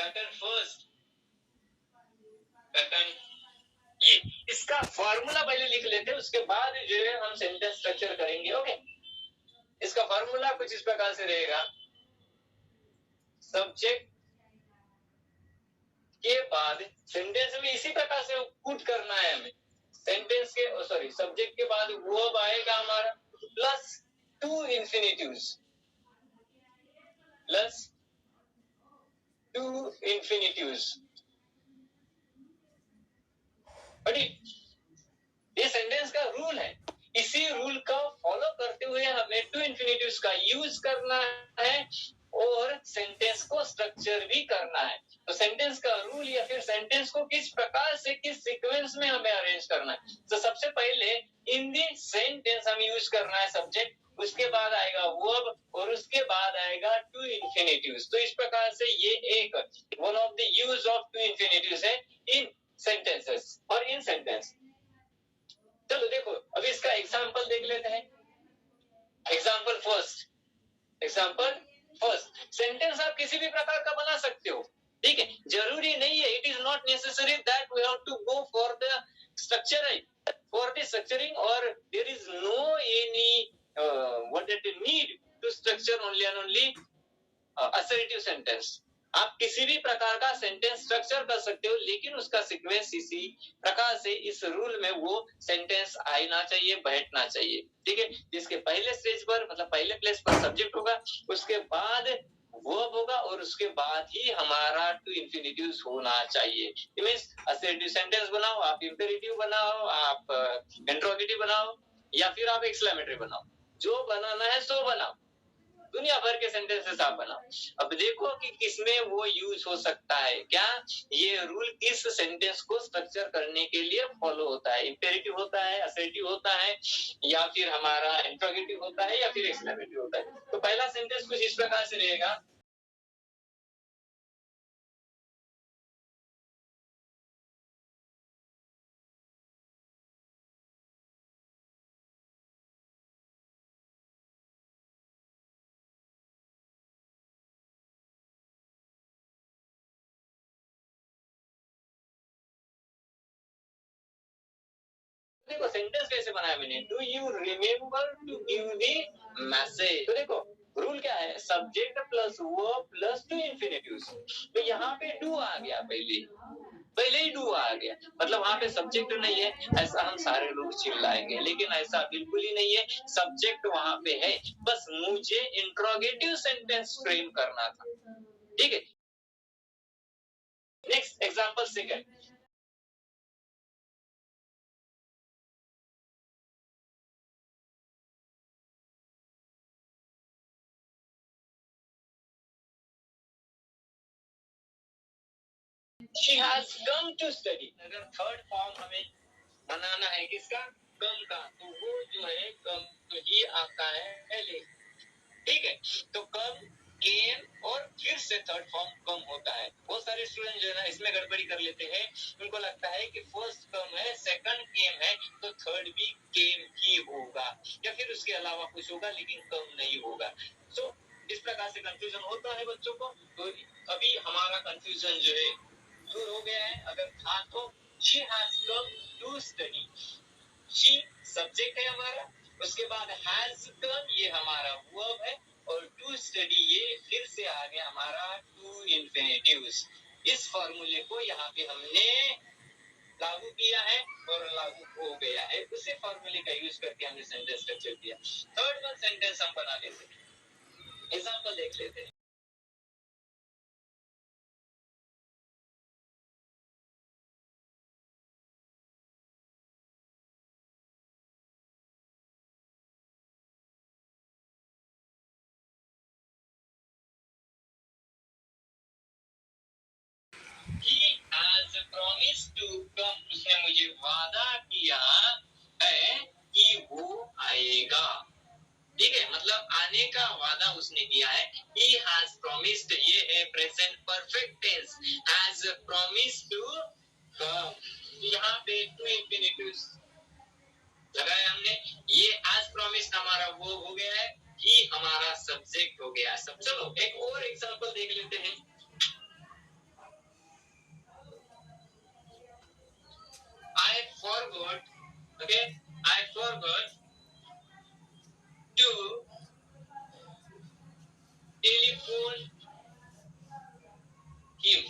Pattern first, pattern ये, इसका formula पहले लिख लेते हैं, उसके बाद जो है हम सेंटेंस स्ट्रक्चर करेंगे। ओके, इसका फॉर्मूला कुछ इस प्रकार से रहेगा, सब्जेक्ट के बाद सेंटेंस में इसी प्रकार से पुट करना है हमें, सेंटेंस के सॉरी सब्जेक्ट के बाद वर्ब आएगा हमारा plus to infinitives, plus to इंफिनिटिव्स। ये सेंटेंस का रूल है, इसी रूल का फॉलो करते हुए हमें टू इंफिनिटिव्स का यूज करना है और सेंटेंस को स्ट्रक्चर भी करना है। तो सेंटेंस का रूल या फिर सेंटेंस को किस प्रकार से किस सीक्वेंस में हमें अरेंज करना है। तो सबसे पहले इन दी सेंटेंस हम यूज करना है सब्जेक्ट, उसके बाद आएगा वर्ब और उसके बाद आएगा टू इंफिनिटिव्स। तो इस प्रकार से ये एक one of the use of to infinitives है इन सेंटेंसेस और इन सेंटेंस। चलो देखो अभी इसका एग्जांपल देख लेते हैं। Example first, example first sentence आप किसी भी प्रकार का बना सकते हो, ठीक है, जरूरी नहीं है, it is not necessary that we have to go for the structuring, for the structuring, और there is no any what that need to structure only and only assertive sentence. आप किसी भी प्रकार का सेंटेंस स्ट्रक्चर कर सकते हो, लेकिन उसका सीक्वेंस इसी प्रकार से इस रूल में वो सेंटेंस आना चाहिए, बैठना चाहिए, ठीक है, जिसके पहले स्टेज पर मतलब पहले प्लेस पर सब्जेक्ट होगा, उसके बाद वर्ब होगा और उसके बाद ही हमारा टू इंफिनिटिव्स होना चाहिए। इट मींस असर्टिव सेंटेंस बनाओ, आप इंपेरेटिव बनाओ, आप इंट्रोगेटिव बनाओ या फिर आप एक्सक्लेमेटरी बनाओ, जो बनाना है सो बनाओ, दुनिया भर के सेंटेंसेस आप बनाओ। अब देखो कि किसमें वो यूज हो सकता है, क्या ये रूल किस सेंटेंस को स्ट्रक्चर करने के लिए फॉलो होता है, इंपेरेटिव होता है, असर्टिव होता है, या फिर हमारा इंट्रोगेटिव होता है, या फिर एक्सक्लेमेटिव होता है। तो पहला सेंटेंस कुछ इस प्रकार से रहेगा, देखो सेंटेंस कैसे बनाया मैंने, do you remember to give the message. तो देखो रूल क्या है, subject plus verb plus to infinitives. तो यहाँ पे डू आ गया, पहले ही डू आ गया, मतलब वहां पे सब्जेक्ट नहीं है, ऐसा हम सारे लोग चिल्लाएंगे, लेकिन ऐसा बिल्कुल ही नहीं है, सब्जेक्ट वहां पे है, बस मुझे इंट्रोगेटिव सेंटेंस फ्रेम करना था, ठीक है। Next example second, she has come to study। अगर थर्ड फॉर्म हमें बनाना है किसका, कम का, तो वो जो है कम तो ही आता है ले, ठीक है। तो कम, केम और फिर से थर्ड फॉर्म कम होता है। बहुत सारे स्टूडेंट जो है ना इसमें गड़बड़ी कर लेते हैं, उनको लगता है कि फर्स्ट कम है, सेकंड केम है, तो थर्ड भी केम ही होगा या फिर उसके अलावा कुछ होगा, लेकिन कम नहीं होगा। सो इस प्रकार से कंफ्यूजन होता है बच्चों को। तो अभी हमारा कंफ्यूजन जो है दूर हो गया है। अगर था तो she has come to study, she subject है हमारा, उसके बाद has come ये हमारा वर्ब है, और to study ये फिर से आ गया हमारा to इंफिनिटिव्स। इस फॉर्मूले को यहाँ पे हमने लागू किया है और लागू हो गया है, उसी फॉर्मूले का यूज करके हमने सेंटेंस स्ट्रक्चर किया। थर्ड वन सेंटेंस हम बना लेते हैं, एग्जांपल देख लेते हैं। He has promised to come, उसने मुझे वादा किया है कि वो आएगा, ठीक है, मतलब आने का वादा उसने किया है। He has promised ये है present perfect tense, has promised to come, यहाँ पे टू इंफिनिटिव्स लगाया हमने, ये as promised हमारा वो हो गया है, ही हमारा सब्जेक्ट हो गया। सब चलो एक और एग्जांपल देख लेते हैं। Okay, I forgot to telephone him.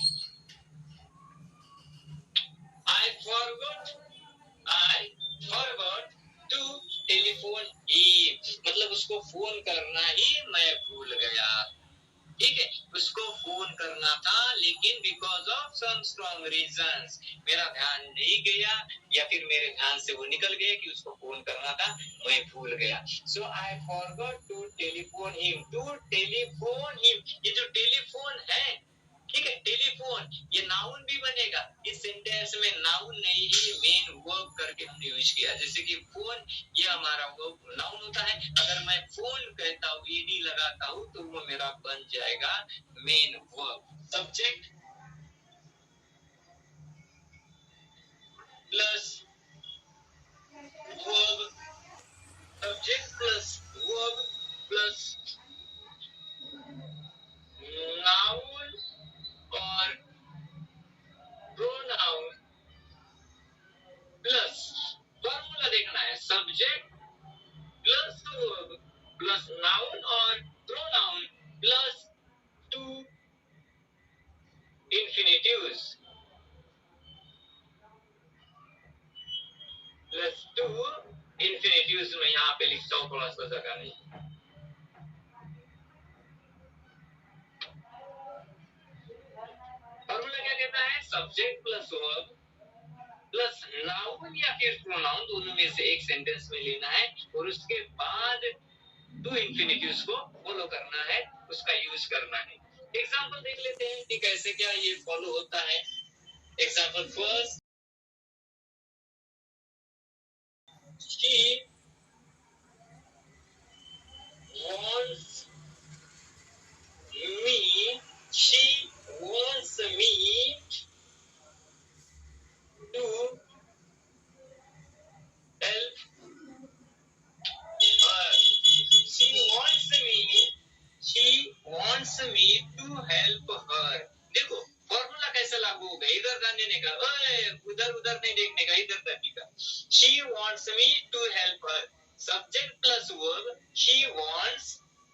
I forgot to telephone him, मतलब उसको फोन करना ही मैं भूल गया। ठीक है, उसको फोन करना था लेकिन because of some strong reasons मेरा ध्यान नहीं गया, या फिर मेरे ध्यान से वो निकल गया कि उसको फोन करना था, मैं भूल गया। So I forgot to telephone him. To telephone him, ये जो टेलीफोन है, ठीक है, टेलीफोन ये नाउन भी बनेगा। इस सेंटेंस में नाउन नहीं ही मेन वर्ब करके हमने यूज किया। जैसे कि फोन ये हमारा वर्ब नाउन होता है, अगर मैं फोन कहता हूँ, ईडी लगाता हूँ, तो वो मेरा बन जाएगा main verb. Subject plus verb, subject plus verb plus noun और प्रोनाउन प्लस फॉर्मूला देखना है, subject plus verb plus noun और pronoun plus to infinitives plus to infinitives में यहाँ पे लिखता हूँ, थोड़ा सा जगह नहीं। फॉर्मूला क्या कहता है, subject plus verb plus noun या फिर प्रोनाउन, दोनों में से एक सेंटेंस में लेना है और उसके बाद टू इंफिनिटिव्स को फॉलो करना है, उसका यूज करना है। एग्जांपल देख लेते हैं कि कैसे क्या ये फॉलो होता है। Example first, she wants me, she wants me to help her. She wants me to help her. देखो फॉर्मूला कैसे लागू होगा, इधर ध्यान देने का, उधर उधर नहीं देखने का, इधर देखने का। She wants me to help her, subject plus verb she wants,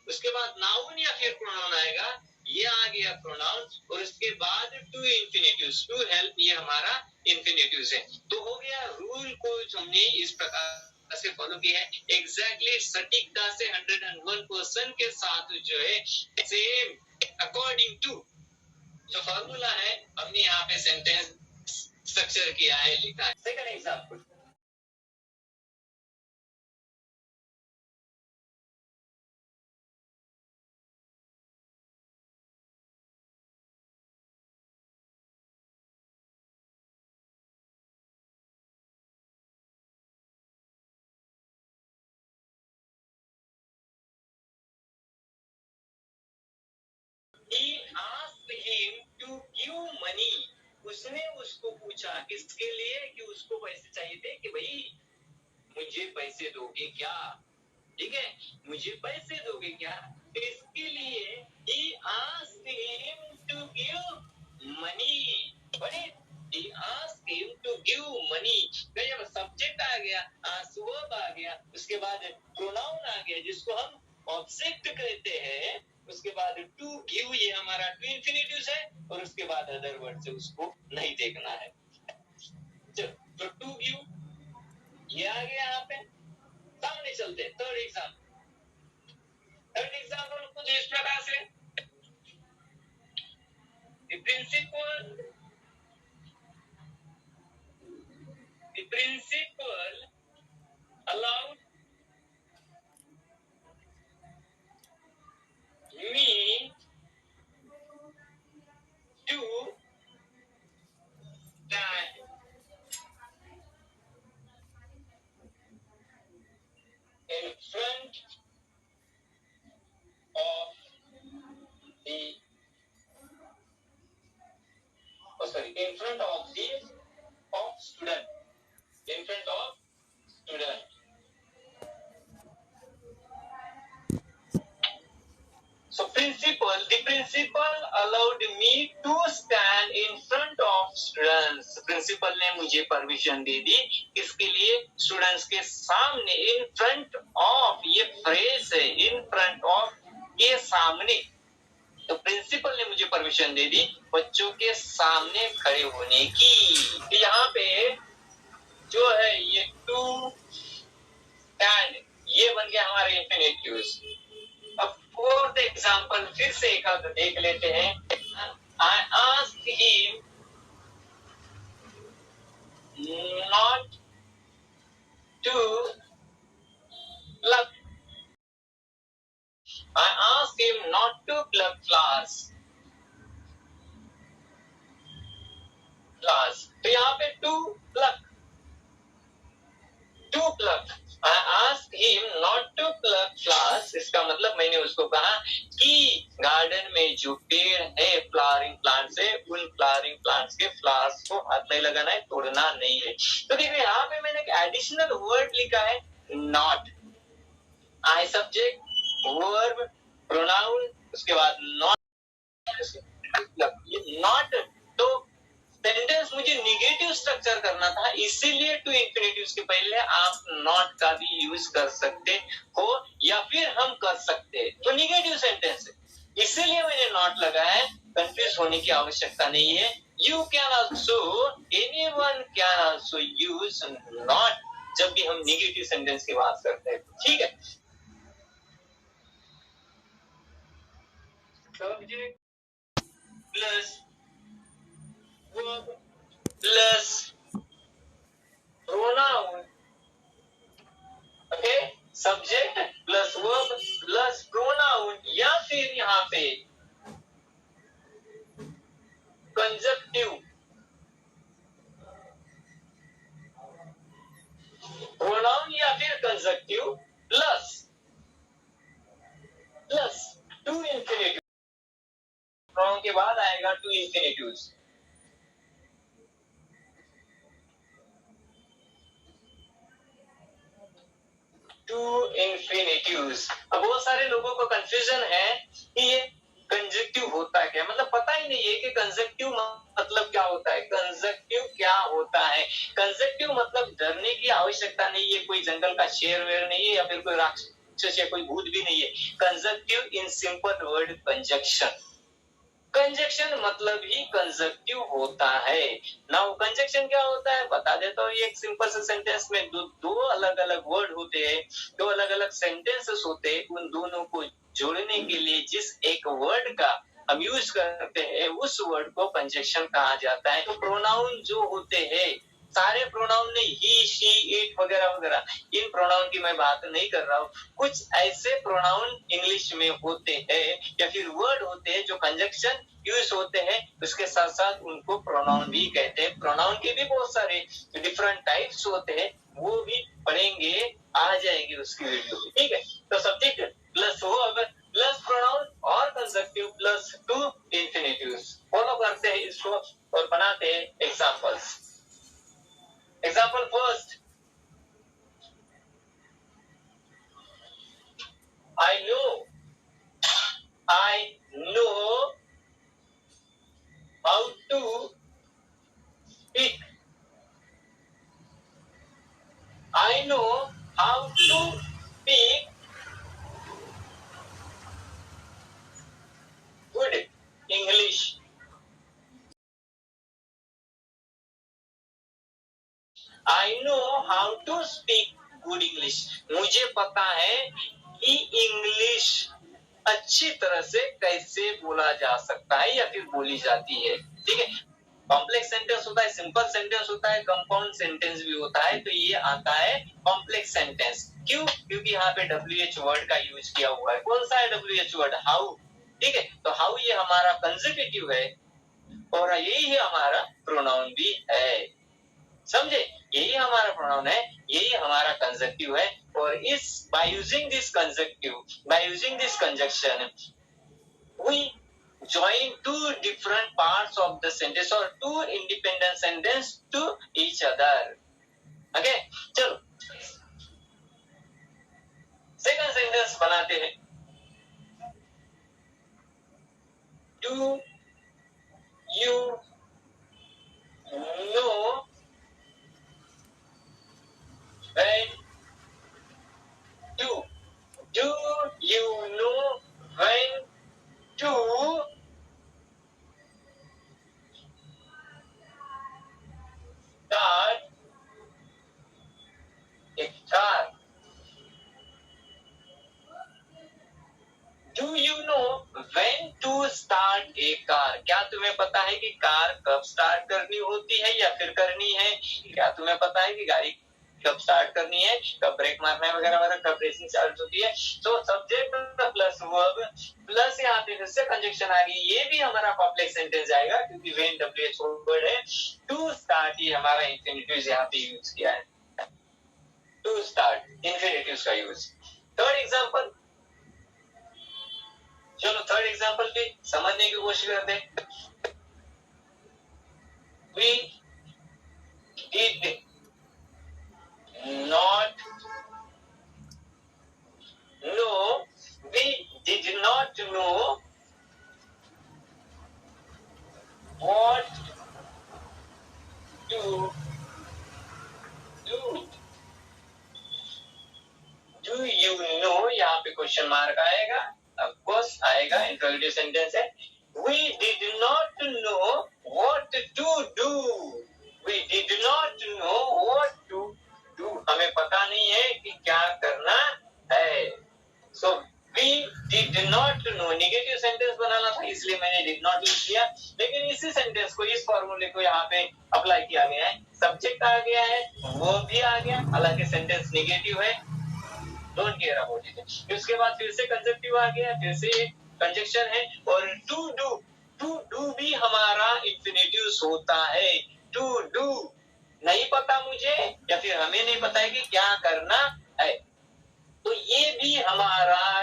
उसके बाद नाउन या फिर प्रोनाउन आएगा, ये आ गया प्रोनाउन, और उसके बाद टू इंफिनिटिव्स, टू हेल्प ये हमारा इंफिनिटिव्स है। तो हो गया रूल को हमने इस प्रकार से फॉलो किया है, एग्जैक्टली सटीकता से 101% के साथ जो है, सेम अकॉर्डिंग टू जो फॉर्मूला है हमने यहाँ पे सेंटेंस स्ट्रक्चर किया है, लिखा है। Second example, He asked him to give money. उसने उसको पूछा किसके लिए, कि उसको पैसे चाहिए थे, कि भाई मुझे पैसे दोगे क्या, ठीक है, मुझे पैसे दोगे क्या, इसके लिए he asked him to give money, money, he asked him to give money। तो जब सब्जेक्ट आ गया, वर्ब आ गया, उसके बाद प्रोनाउन आ गया जिसको हम ऑब्जेक्ट कहते हैं, उसके बाद टू गिव ये हमारा टू इंफिनिटिव्स है, और उसके बाद अदर वर्ड से उसको नहीं देखना है। तो टू गिव ये आ गया यहाँ पे। सामने चलते थर्ड एग्जाम्पल कुछ इस प्रकार से, the principal allowed me to stand in front of the in front of the student, in front of student। So the principal allowed me to stand in front of students। Principal ने मुझे permission दे दी, इसके लिए students के सामने, in front of, ये phrase है, in front of, के सामने। तो प्रिंसिपल ने मुझे परमिशन दे दी बच्चों के सामने खड़े होने की। तो यहाँ पे जो है ये टू एंड ये बन गया हमारे इंफिनिटिव्स। अब फोर्थ एग्जांपल फिर से एक आध देख लेते हैं। I asked him not to pluck. I asked him not to pluck flowers. तो यहाँ पे to pluck. I asked him not to pluck flowers. इसका मतलब मैंने उसको कहा कि गार्डन में जो पेड़ है फ्लावरिंग प्लांट्स है, उन फ्लावरिंग प्लांट्स के फ्लावर्स को हाथ नहीं लगाना है, तोड़ना नहीं है। तो देखिए यहाँ पे मैंने एक एडिशनल वर्ड लिखा है not. I subject, verb, pronoun, उसके बाद नॉट। नॉट तो सेंटेंस मुझे निगेटिव स्ट्रक्चर करना था, इसीलिए टू इंफिनिटिव्स के पहले आप नॉट का भी यूज कर सकते हो या फिर हम कर सकते हैं। तो निगेटिव सेंटेंस है, इसीलिए मैंने नॉट लगाया है। कंफ्यूज होने की आवश्यकता नहीं है। You can also, anyone can also use not जब भी हम निगेटिव सेंटेंस की बात करते हैं। ठीक है, subject plus verb plus pronoun. Okay, subject plus verb plus pronoun, या फिर यहाँ पे कंजक्टिव, प्रोनाउन या फिर conjunctive plus two infinitive. Pronoun के बाद आएगा टू इंफिनिटिव्स। टू इंफिनिटिव्स। अब बहुत सारे लोगों को कंफ्यूजन है कि ये कंजक्टिव होता है क्या, मतलब पता ही नहीं है कि कंजक्टिव मतलब क्या होता है। कंजक्टिव क्या होता है? कंजक्टिव मतलब डरने की आवश्यकता नहीं है, कोई जंगल का शेर वेर नहीं है या फिर कोई राक्षस या कोई भूत भी नहीं है। Conjunctive in simple word conjunction. Conjunction मतलब ही कंजक्टिव होता है। नाउ कंजक्शन क्या होता है बता देता हूँ। एक सिंपल से सेंटेंस में दो अलग अलग वर्ड होते हैं, दो अलग अलग सेंटेंसेस होते हैं। उन दोनों को जोड़ने के लिए जिस एक वर्ड का हम यूज करते हैं उस वर्ड को कंजक्शन कहा जाता है। तो प्रोनाउन जो होते हैं, सारे प्रोनाउन नहीं, ही, शी, इट वगैरह वगैरह, इन प्रोनाउन की मैं बात नहीं कर रहा हूँ। कुछ ऐसे प्रोनाउन इंग्लिश में होते हैं या फिर वर्ड होते हैं जो कंजक्शन यूज होते हैं, उसके साथ साथ उनको प्रोनाउन भी कहते हैं। प्रोनाउन के भी बहुत सारे डिफरेंट टाइप्स होते हैं, वो भी पढ़ेंगे, आ जाएगी उसकी वीडियो। ठीक है, तो subject plus verb plus pronoun और कंजक्टिव प्लस टू इंफिनिटिव्स। फॉलो करते हैं इसको और बनाते हैं examples. Example first, I know how to speak. I know how to speak good English. I know how to speak good English. मुझे पता है कि इंग्लिश अच्छी तरह से कैसे बोला जा सकता है या फिर बोली जाती है। ठीक है, कॉम्प्लेक्स सेंटेंस होता है, सिंपल सेंटेंस होता है, कंपाउंड सेंटेंस भी होता है। तो ये आता है कॉम्प्लेक्स सेंटेंस। क्यों? क्योंकि यहाँ पे WH वर्ड का यूज किया हुआ है। कौन सा है WH वर्ड? हाउ। ठीक है, तो हाउ ये हमारा कंसेक्यूटिव है और यही है हमारा प्रोनाउन भी है। समझे, यही हमारा प्रोनाउन है, यही हमारा कंजक्टिव है। और इस by using this conjunctive, by using this conjunction, we join two different parts of the sentence or two independent sentence to each other. Okay, चलो सेकंड सेंटेंस बनाते हैं। Do you know start A car. क्या तुम्हें पता है कि car कब start करनी होती है या फिर करनी है? क्या तुम्हें पता है कि गाड़ी कब स्टार्ट करनी है, कब ब्रेक मारना है वगैरह वगैरह, कब रेसिंग स्टार्ट होती है? तो सब्जेक्ट प्लस वर्ब प्लस यहाँ पे फिर से कंजक्शन आ गई। ये भी हमारा कॉम्प्लेक्स सेंटेंस आएगा क्योंकि व्हेन WH वर्ड है। टू स्टार्ट ही हमारा इंफिनिटिव यहाँ पे यूज किया है, टू स्टार्ट इंफिनिटिव का यूज। थर्ड एग्जांपल, चलो थर्ड एग्जांपल पे समझने की कोशिश करते हैं। We did not know, we did not know what to do. Do you know, यहाँ पे क्वेश्चन मार्क आएगा, ऑफ कोर्स आएगा, इंट्रोगेटिव सेंटेंस है। We did not know what to do. We did not know what to do. हमें पता नहीं है कि क्या करना है। So we did not know, negative sentence बनाना था इसलिए मैंने did not यूज किया, लेकिन इसी सेंटेंस को, इस फॉर्मूले को यहाँ पे अप्लाई किया गया है। सब्जेक्ट आ गया है, वो भी आ गया, हालांकि सेंटेंस नेगेटिव है, डोंट केयर अबाउट इट। उसके बाद फिर से कंजक्टिव आ गया, फिर से कंजक्शन है, और टू डू भी हमारा इंफिनिटिव होता है। टू डू नहीं पता मुझे या फिर हमें नहीं पता है कि क्या करना है, तो ये भी हमारा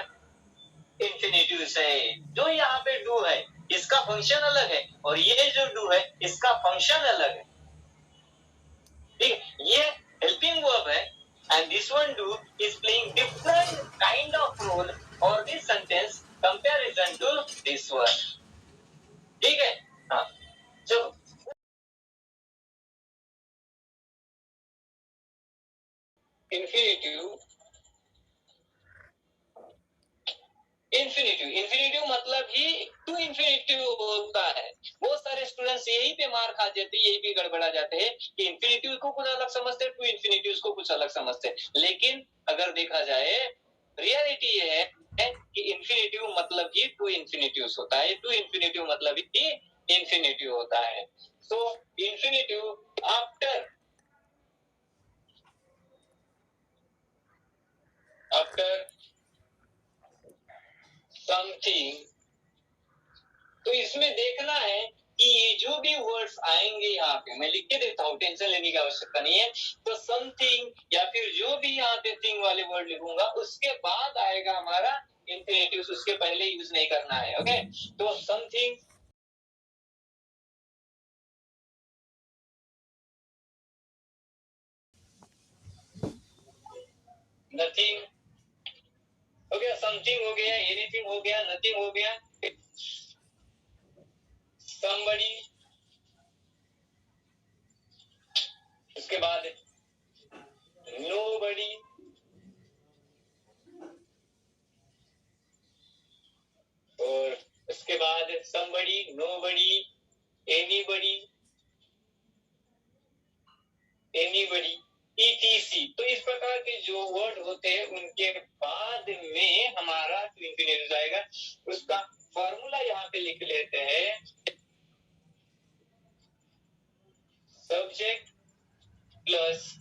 इंफिनिटिव है। जो यहाँ पे डू है इसका फंक्शन अलग है, और ये जो डू है इसका फंक्शन अलग है। ठीक, ये हेल्पिंग वर्ब है, and this one do is playing different kind of role for this sentence comparison to this one. ठीक है, हाँ चलो। इंफिनिटिव मतलब ही टू इंफिनिटिव होता है। बहुत सारे स्टूडेंट्स यही पे मार खा जाते हैं, यही पे गड़बड़ा जाते हैं कि इंफिनिटिव को कुछ अलग समझते हैं, टू इंफिनिटिव को कुछ अलग समझते हैं। लेकिन अगर देखा जाए रियलिटी ये है कि इंफिनिटिव मतलब ही टू इंफिनिटिव होता है, टू इंफिनिटिव मतलब ही इंफिनिटिव होता है। सो इंफिनिटिव आफ्टर समथिंग, तो इसमें देखना है कि ये जो भी वर्ड्स आएंगे यहाँ पे मैं लिख के देता हूँ, टेंशन लेने की आवश्यकता नहीं है। तो समथिंग या फिर जो भी यहाँ पे थिंग वाले वर्ड लिखूंगा उसके बाद आएगा हमारा इंफिनिटिव, उसके पहले यूज नहीं करना है। ओके, तो समथिंग, नथिंग हो गया, समथिंग हो गया, एनीथिंग हो गया, नथिंग हो गया, somebody, उसके बाद nobody, और उसके बाद somebody, nobody, anybody, etc। तो इस प्रकार के जो वर्ड होते हैं उनके बाद में हमारा इंफिनिटिव आएगा। उसका फॉर्मूला यहाँ पे लिख लेते हैं, subject plus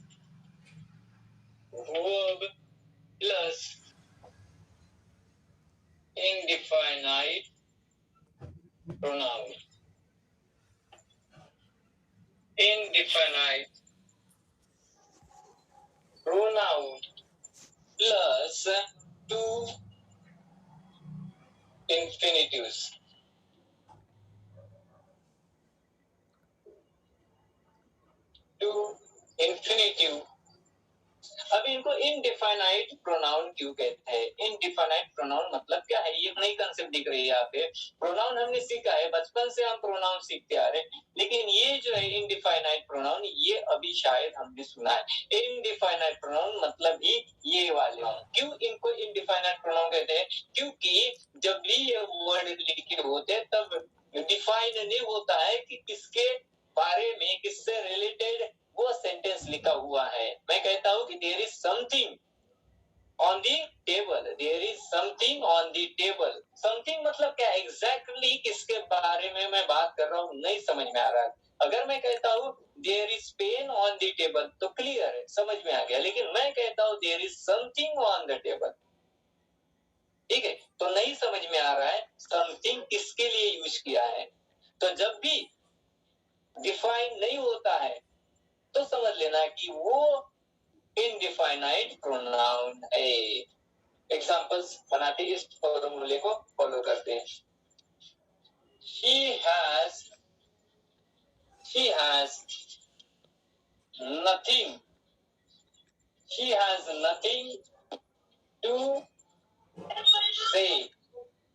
verb plus indefinite pronoun, indefinite pronoun plus two infinitives, two infinitive। अब इनको इनडिफाइनाइट प्रोनाउन क्यों कहते हैं? इनडिफाइनाइट प्रोनाउन मतलब क्या है? ये नई कंसेप्ट दिख रही है यहाँ पे। प्रोनाउन हमने सीखा है, बचपन से हम प्रोनाउन सीखते आ रहे हैं, लेकिन ये जो है इनडिफाइनाइट प्रोनाउन, ये अभी शायद हमने सुना है। इनडिफाइनाइट प्रोनाउन मतलब ही ये वाले। क्यों इनको इनडिफाइनाइट प्रोनाउन कहते हैं? क्योंकि जब भी ये वर्ड लिखे होते हैं तब डिफाइन नहीं होता है कि किसके बारे में, किससे रिलेटेड वो सेंटेंस लिखा हुआ है। मैं कहता हूं कि there is something on the table, there is something on the table. Something मतलब क्या, एग्जैक्टली किसके बारे में मैं बात कर रहा हूँ नहीं समझ में आ रहा है। अगर मैं कहता हूँ there is pen on the table तो क्लियर है, समझ में आ गया। लेकिन मैं कहता हूँ there is something on the table, ठीक है, तो नहीं समझ में आ रहा है समथिंग किसके लिए यूज किया है। तो जब भी डिफाइन नहीं होता है तो समझ लेना कि वो इनडिफाइनाइट प्रोनाउन है। एग्जांपल्स बनाते इस फॉर्मूले को फॉलो करते हैं। She has nothing. She has nothing to say.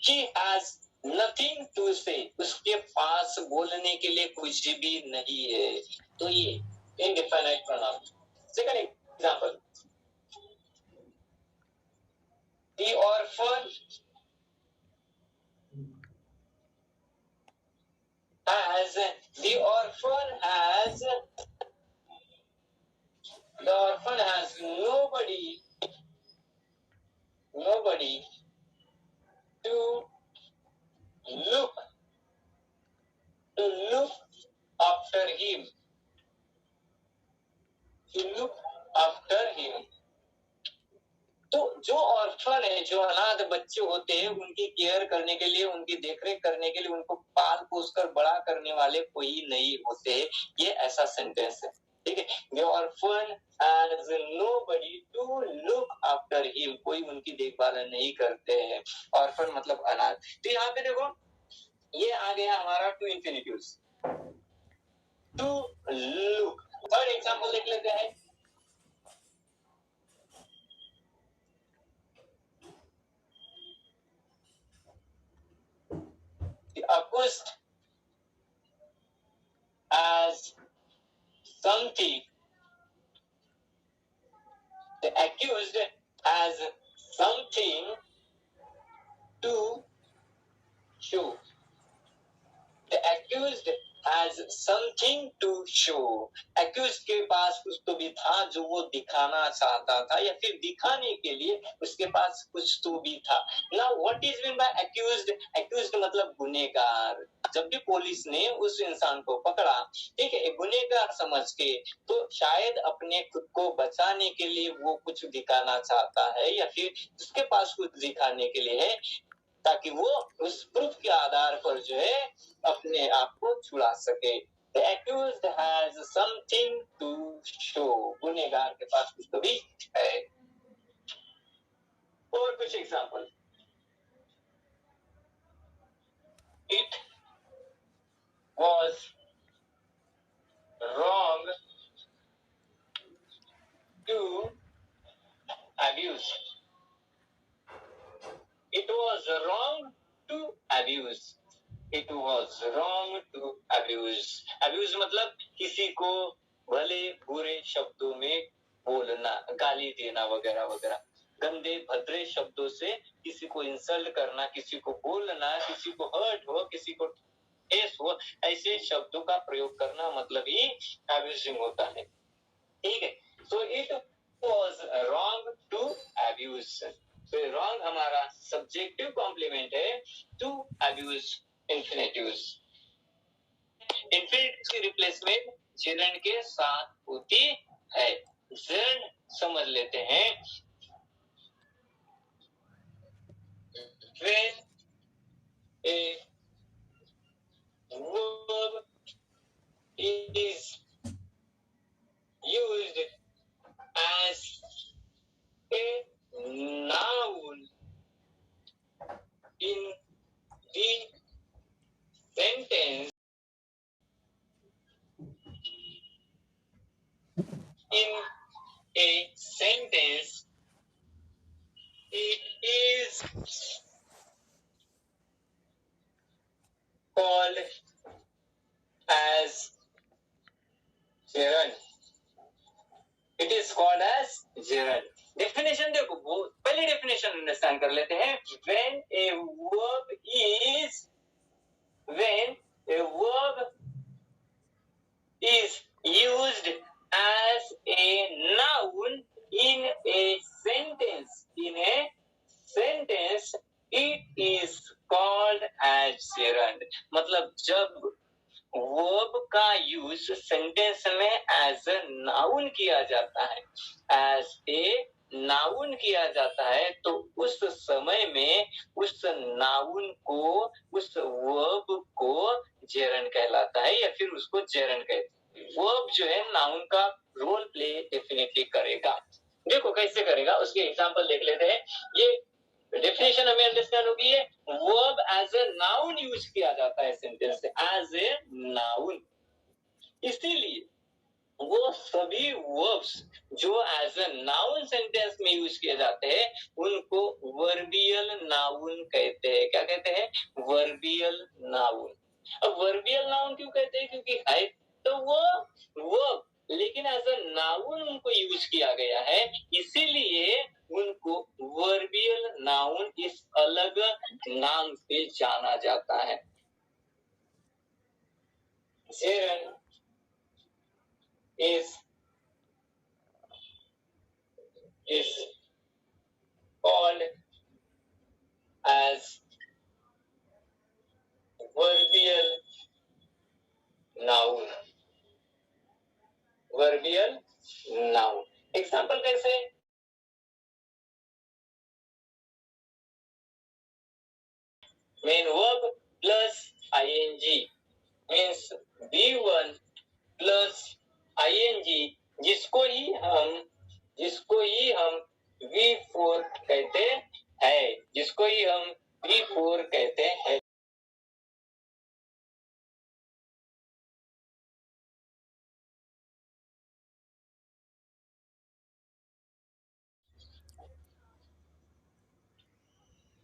She has nothing to say. उसके पास बोलने के लिए कुछ भी नहीं है। तो ये indefinite pronoun. Second example. The orphan has nobody to look after him. तो जो ऑर्फन है, जो अनाथ बच्चे होते हैं, उनकी केयर करने के लिए, उनकी देखरेख करने के लिए, उनको पाल पोस कर बड़ा करने वाले कोई नहीं होते। ये ऐसा सेंटेंस है, ठीक है। The orphan has nobody to look after him. कोई उनकी देखभाल नहीं करते हैं। ऑर्फन मतलब अनाथ। तो यहाँ पे देखो, ये आ गया हमारा to infinitives, to look. Third example देख लेते हैं। The accused as something. The accused has something to show. The accused has something to show. Accused के पास कुछ तो भी था जो वो दिखाना चाहता था, या फिर दिखाने के लिए उसके पास कुछ तो भी था। Now what is meant by accused? Accused मतलब गुनहगार। जब भी पुलिस ने उस इंसान को पकड़ा, ठीक है, गुनहगार समझ के, तो शायद अपने खुद को बचाने के लिए वो कुछ दिखाना चाहता है, या फिर उसके पास कुछ दिखाने के लिए है, ताकि वो उस प्रूफ के आधार पर जो है अपने आप को छुड़ा सके। The accused has something to show. गुनहगार के पास कुछ तो भी है। और कुछ example. It was wrong to abuse. It was wrong to abuse. It was wrong to abuse. Abuse मतलब किसी को भले बुरे शब्दों में बोलना, गाली देना वगैरह वगैरह, गंदे भद्रे शब्दों से किसी को इंसल्ट करना, किसी को बोलना, किसी को हर्ट हो, किसी को ठेस हो, ऐसे शब्दों का प्रयोग करना मतलब ही अब्यूजिंग होता है, ठीक है। So it was wrong to abuse. तो wrong हमारा सब्जेक्टिव कॉम्प्लीमेंट है to abuse इंफिनिटिव्स। इंफिनिटिव्स की रिप्लेसमेंट gerund के साथ होती है। gerund समझ लेते हैं। When a verb is used as a noun in the sentence, it is called as gerund. It is called as gerund. Definition देखो, पहले डेफिनेशन अंडरस्टैंड कर लेते हैं। When a verb is used as a noun in a sentence, verb का use sentence में as a noun किया जाता है, एज ए नाउन किया जाता है, तो उस समय में उस नाउन को, उस वर्ब को जेरन कहलाता है या फिर उसको जेरन कहते हैं। वर्ब जो है नाउन का रोल प्ले डेफिनेटली करेगा। देखो कैसे करेगा, उसके एग्जांपल देख लेते हैं। ये डेफिनेशन हमें अंडरस्टैंड होगी है, verb as a noun use किया जाता है सेंटेंस में, एज ए नाउन। इसीलिए वो सभी वर्ब्स जो एज ए नाउन सेंटेंस में यूज किए जाते हैं उनको वर्बियल नाउन कहते हैं। क्या कहते हैं? वर्बियल नाउन। अब वर्बियल नाउन क्यों कहते हैं? क्योंकि है तो वो वर्ब, लेकिन एज ए नाउन उनको यूज किया गया है, इसीलिए उनको वर्बियल नाउन इस अलग नाम से जाना जाता है। Gerund is called as verbial noun। verbial noun example कैसे? Main verb plus ing means V1 plus ing, जिसको ही हम V4 कहते हैं, जिसको ही हम V4 कहते हैं।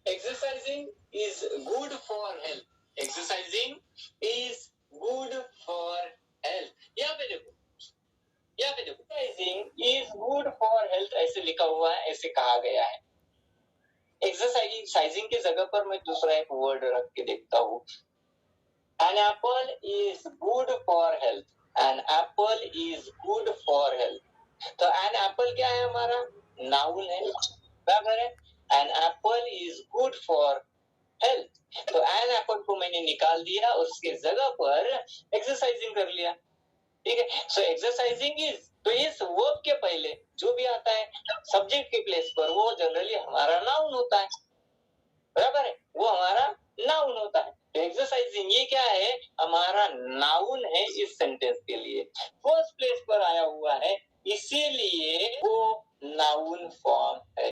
Exercising is good for health. Exercising is good for health. यहाँ पे देखो exercising is good for health ऐसे लिखा हुआ है, ऐसे कहा गया है। एक्सरसाइजिंग की जगह पर मैं दूसरा एक वर्ड रख के देखता हूँ। An apple is good for health. An apple is good for health. तो an apple क्या है हमारा? नाउन है, बराबर है। An apple is good for health. तो an apple को मैंने निकाल दिया और उसके जगह पर एक्सरसाइजिंग कर लिया। ठीक है, सो एक्सरसाइजिंग इज, तो इस वर्ब के पहले जो भी आता है सब्जेक्ट के प्लेस पर वो जनरली हमारा नाउन होता है, बराबर है, वो हमारा नाउन होता है। तो एक्सरसाइजिंग ये क्या है? हमारा नाउन है इस सेंटेंस के लिए, फर्स्ट प्लेस पर आया हुआ है, इसीलिए वो नाउन फॉर्म